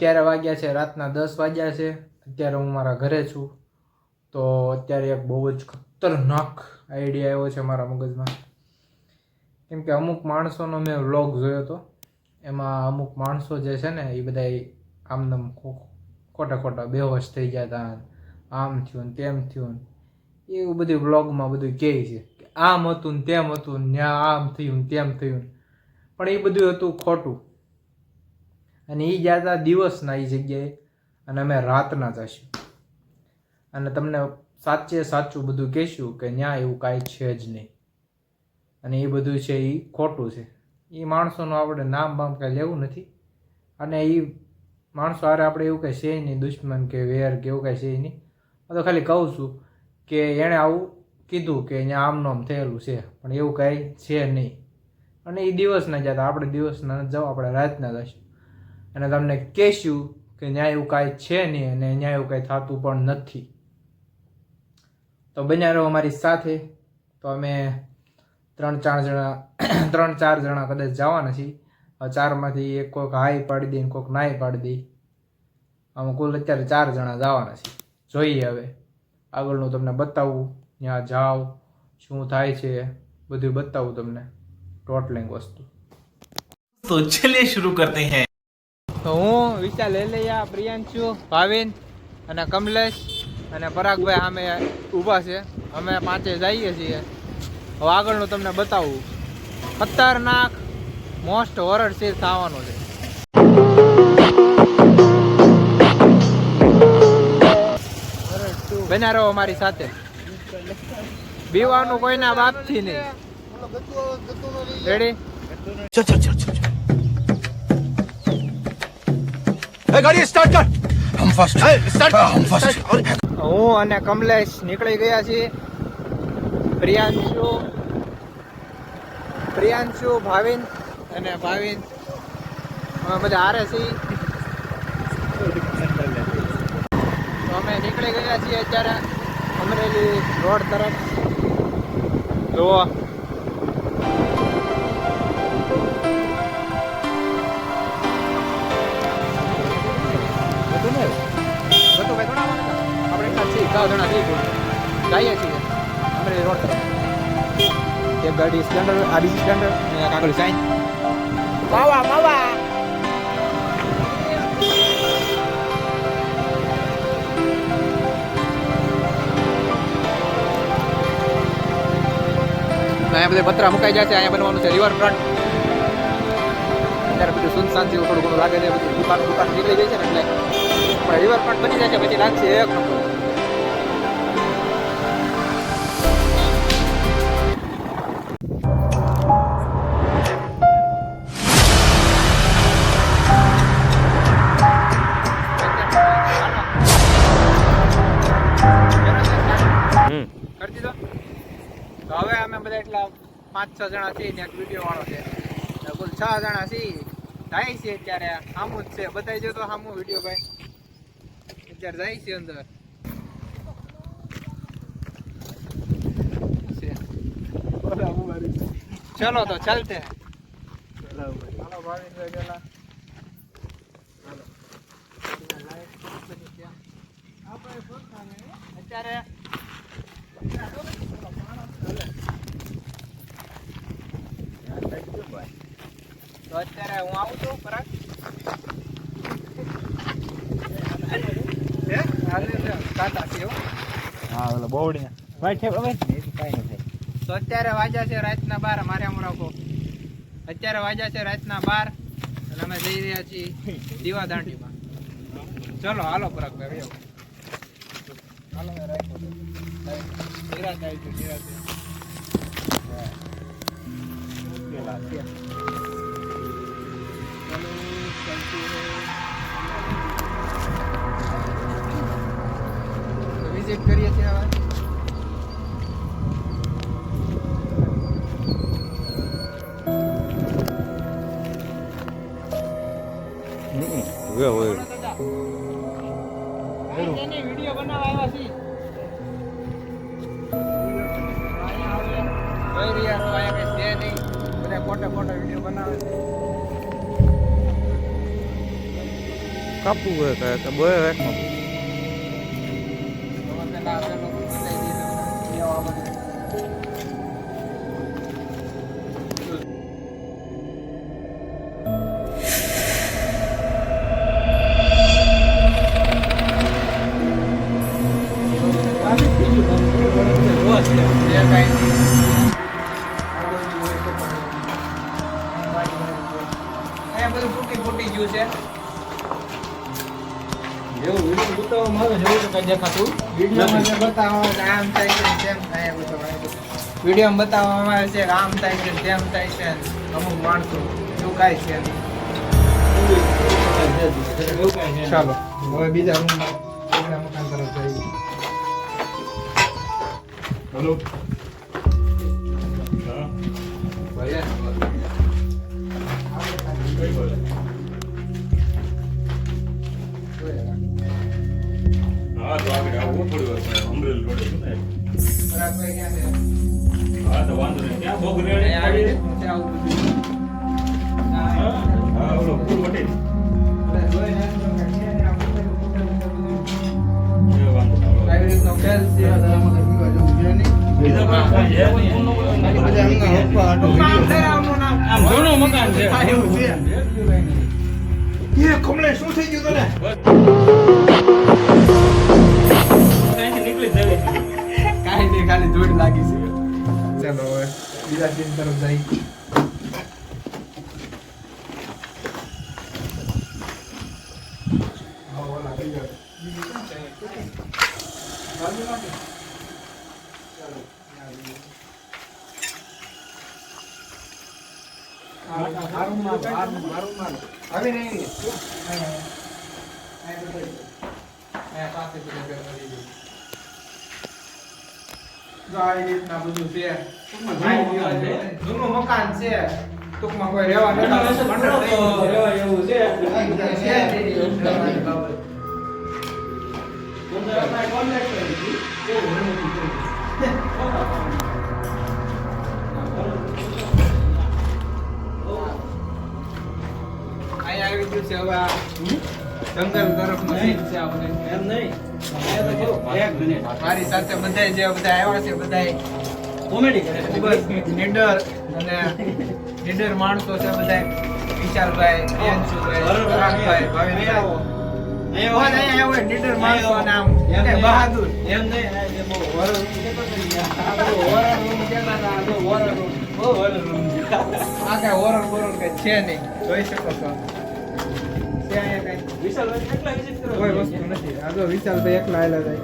અત્યારે વાગ્યા છે રાતના 10 વાગ્યા છે. અત્યારે હું મારા ઘરે છું. તો અત્યારે એક બહુ જ ખતરનાક આઈડિયા આવ્યો છે મારા મગજમાં. કેમ કે અમુક માણસોનો મેં વ્લોગ જોયો હતો. એમાં અમુક માણસો જે છે ને એ બધા આમનામ ખોટા બેહોશ થઈ ગયા હતા, આમ થયું ને તેમ થયું, એવું બધું વ્લોગમાં બધું કહે છે કે આમ હતું ને તેમ હતું ને આમ થયું ને તેમ થયું. પણ એ બધું હતું ખોટું. અને એ ગયા હતા દિવસના એ જગ્યાએ અને અમે રાતના જઈશું અને તમને સાચે સાચું બધું કહેશું કે ત્યાં એવું કાંઈ છે જ નહીં અને એ બધું છે એ ખોટું છે. એ માણસોનું આપણે નામ બામ કાંઈ લેવું નથી અને એ માણસો હારે આપણે એવું કાંઈ છે નહીં, દુશ્મન કે વેર કે એવું કાંઈ છે નહીં. હું તો ખાલી કહું છું કે એણે આવું કીધું કે અહીંયા આમનું આમ થયેલું છે, પણ એવું કાંઈ છે નહીં. અને એ દિવસના જતા, આપણે દિવસના જાઓ, આપણે રાતના જઈશું અને તમને કહેશું કે ત્યાં એવું કાંઈ છે નહીં અને ત્યાં એવું કાંઈ થતું પણ નથી. તો બન્યા રહો અમારી સાથે. તો અમે 3-4 જણા કદાચ જવાના છીએ. 4માંથી એક કોઈક હાઈ પાડી દે, કોઈક નાઈ પાડી દે. આમાં કુલ અત્યારે 4 જણા જવાના છીએ. જોઈએ હવે આગળનું તમને બતાવું, ત્યાં જાઓ શું થાય છે બધું બતાવું તમને, ટોટલિંગ વસ્તુ. તો ચલિए शुरू करते हैं. તો હું વિશાલ લેલૈયા, પ્રિયાંશુ, ભાવિન અને કમલેશ અને પરાગભાઈ સામે ઊભા છે. અમે 5 જઈએ છીએ. હવે આગળનું તમને બતાવું. ખતરનાક મોસ્ટ હોરર સીન થવાનો છે. બન્યા રહો અમારી સાથે. બીવાનું કોઈના બાપથી નહીં. રેડી? गाड़ी स्टार्ट कर. हम फर्स्ट. स्टार्ट. હું અને કમલેશ નીકળી ગયા છીએ. પ્રિયાંશુ, ભાવિન અને ભાવિન અમે બધા હારે છીએ. તો અમે નીકળી ગયા છીએ અત્યારે અમરેલી રોડ તરફ. જુઓ જઈએ છીએ અમરેલી રોડ તરફ. એક ગાડી સ્પ્લેન્ડર, આ બીજી સ્પ્લેન્ડર અને કાગળ સાઈન. માવા માવા અહીંયા બધા પતરા મુકાઈ જાય છે. અહીંયા બનવાનું છે રિવરફ્રન્ટ. અત્યારે બધું સુનસાન જેવું થોડું ઘણું લાગે છે. બધું દુકાન નીકળી જાય છે ને એટલે રિવરફ્રન્ટ બની જાય છે પછી લાગશે એક નંબર. તો હવે અમે બધા એટલા 5-6 જણા છીએ ને એક વિડીયો વાળો છે. કુલ 6 જણા છીએ. જાય છે અત્યારે સામું જ છે. બતાવી દો તો સામું વિડીયો ભાઈ. અત્યારે જાય છે અંદર. ચલો તો ચાલતે. હાલો ભાવિન ભાઈ પેલા. અત્યારે તો અત્યારે હું આવું છું પરાગ. તો અત્યારે વાગ્યા છે રાતના 12. મારે આમ રાખો. અત્યારે વાગ્યા છે રાતના 12 અને અમે જઈ રહ્યા છીએ દીવાદાંડીમાં. ચલો હાલો પરાગભાઈ. હાલો રાખો. નિરાતે આવી ગયું, નિરાતે. વિઝિટ કરીએ છીએ હવે. વિડીયો બનાવવા આવ્યા છીએ. ખોટા વિડીયો બનાવે છે. કાપવું હોય કે બોય એકમાં ફૂટી ગયું છે. જેવું વિડીયો બતાવવા મારો જેવું તો કઈ દેખાતું વિડીયોમાં જે બતાવવામાં આવે આમ થાય છે તેમ થાય વિડીયોમાં બતાવવામાં આવે છે કે આમ થાય છે તેમ થાય છે અમુક માણસો એવું કાંઈ છે નહીં. એવું કઈ છે ચાલો હવે બીજા રૂમમાં બીજા મકાન તરફ જઈએ. હલો હા તો આગળ આવવું પડ્યું અમરેલ રોડે છે ને બરાબર ક્યાં છે? હા તો વાંધો નહીં ક્યાં ભોગ રેડે આવી રે છે આવું બધું. હા ઓલો પૂર વટી એટલે જોઈ ને તો કે છે ને આ બધું એ વાંધો ના આવી રીતનો ખેલ છે. બીજા કોઈ છે નહીં આમ જૂનું મકાન છે શું થઈ ગયું તને? અહીંથી નીકળી જ જવી કાંઈ નહીં, ખાલી જોડ લાગી છે. ચાલો હવે બીજા સીન તરફ જઈએ. જૂનું મકાન છે, ટૂંકમાં કોઈ રહેવા નથી. એવું છે અહીંયા આવી ગયું છે હવે આ જંગલ તરફનું સીન છે આ બધું. એમ નહીં એક મિનિટ મારી સાથે બધા જે બધા આવ્યા છે બધા કોમેડી કરે ખૂબ જ નીડર અને નીડર માણસો છે બધા. વિશાલભાઈ, પ્રિયાંશુભાઈ, પરાગભાઈ, ભાવિનભાઈ. બધા અહીંયા આવ્યા નીડર માણસો અને આમ કે બહાદુર. એમ નહીં એ બહુ આ બધું horror room કહેતા હતા, આ તો horror room. બહુ વરસ આ કાંઈ horror બોરર કાંઈ છે નહીં, જોઈ શકો છો. છે અહીંયા કાંઈ વિશાલ કેટલા વિઝિટ કરો કોઈ વસ્તુ નથી. આ જો વિશાલભાઈ એકલા આવેલા જાય.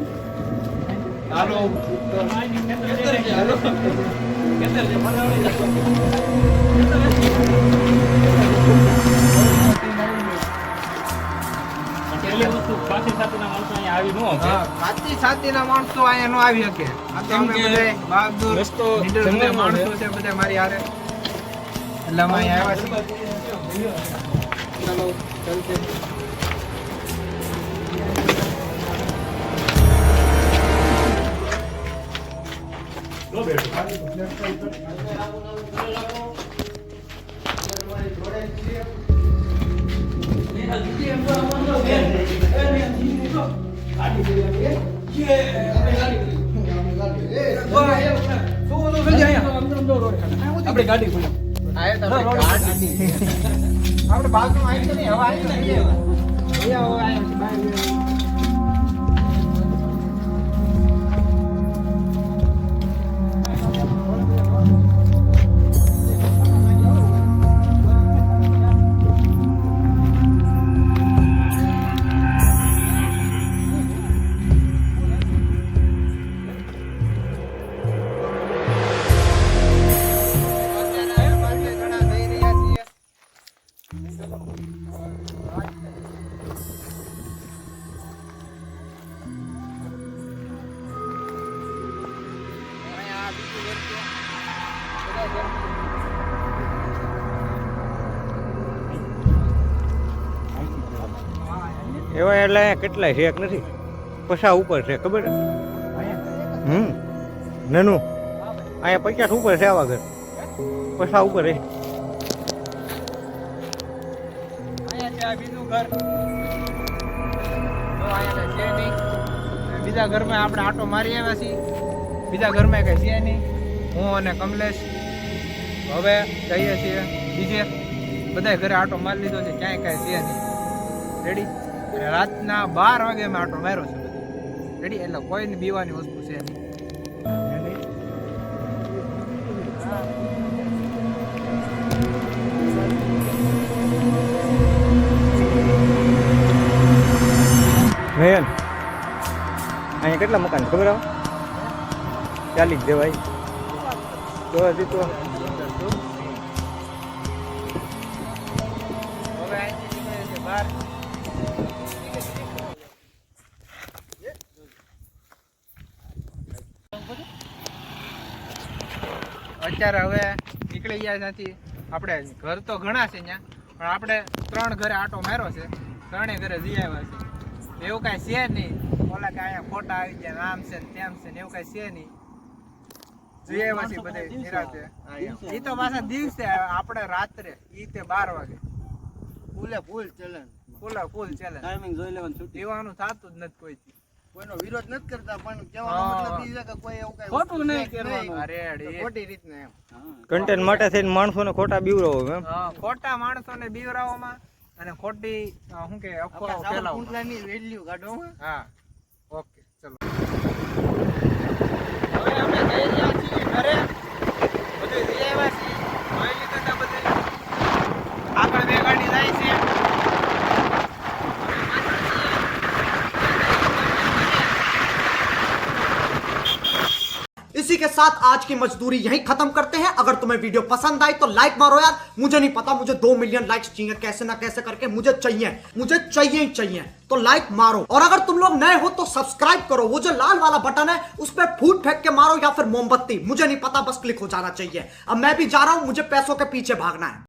હાલો સાચી સાચીના માણસો અહીંયા નો આવી શકે. આ તો અમે બધાય બહાદુર નીડર બધા માણસો છે બધા મારી હારે. એટલે અમે અહીંયા આવ્યા છીએ. ચલો ચલતે. આપણી ગાડી ખુલી આપણે બાજુમાં આવી નહીં, હવે આવી નહીં. એવા એટલે અહીંયા કેટલાય છે એક નથી 50 ઉપર છે ખબર છે? નાનું અહીંયા 50 ઉપર છે આવા ઘર 50 ઉપર છે. અહીંયા છે આ બીજું ઘર. અહીંયા કઈ છે નહીં. અને બીજા ઘરમાં આપણે આટો મારી આવ્યા છીએ. બીજા ઘરમાં કઈ છે નહીં. હું અને કમલેશ હવે જઈએ છીએ બીજે. બધા ઘરે આટો મારી લીધો છે, ક્યાંય કાંઈ છે નહીં. રેડી? અને રાતના 12 વાગે અમે આટો માર્યો છે બધે. રેડી? એટલે કોઈને બીવાની વસ્તુ છે નહીં. મેન અહીંયા કેટલા મકાન ખબર આવે? 40 દેવાય તો હજી તો હવે અહીંથી નીકળે છે બહાર. અત્યારે હવે નીકળી ગયા ત્યાંથી. આપણે ઘર તો ઘણા છે ત્યાં, પણ આપણે 3 ઘરે આટો માર્યો છે. 3 ઘરે જઈ આવ્યા છે. એવું કાંઈ છે નહીં. ઓલા કે અહીંયા ફોટા આવી ગયા, આમ છે ને તેમ છે ને એવું કાંઈ છે નહીં. જઈ આવ્યા છીએ બધે નિરાંતે. એ તો પાછા દિવસે આપણે રાત્રે ઈ તે 12 વાગે ફૂલ ચલન ફૂલ ચાલે. ટાઈમિંગ જોઈ લેવાનું છૂટી દેવાનું થતું જ નથી કોઈથી. કોઈનો વિરોધ નથી કરતા પણ કહેવાનો મતલબ ઈ છે કે કોઈ એવું કઈ ખોટું નહીં વસ્તુ કરવાનું. નહીં. અરે અરે. ખોટી રીતના એમ કન્ટેન્ટ માટે થઈને માણસોને ખોટા બીવરાવો એમ. હા, ખોટા માણસોને બીવરાવવામાં અને ખોટી શું કે અફવાઓ આપણા સાવર ફેલાવવામાં. કુંડલાની વેલ્યુ કાઢવામાં હા, ઓકે, ચલો. હવે અમે જઈ રહ્યા છીએ ઘરે. બધે જઈ આવ્યા છીએ. જોઈ લીધું ને બધે. આગળ 2 ગાડી જાય છે. इसी के साथ आज की मजदूरी यहीं खत्म करते हैं। अगर तुम्हें वीडियो पसंद आई तो लाइक मारो यार। मुझे नहीं पता, मुझे 2 मिलियन लाइक्स चाहिए, कैसे ना कैसे करके मुझे चाहिए ही चाहिए। तो लाइक मारो, और अगर तुम लोग नए हो तो सब्सक्राइब करो। वो जो लाल वाला बटन है उस पर फूट फेंक के मारो या फिर मोमबत्ती, मुझे नहीं पता, बस क्लिक हो जाना चाहिए। अब मैं भी जा रहा हूं, मुझे पैसों के पीछे भागना है।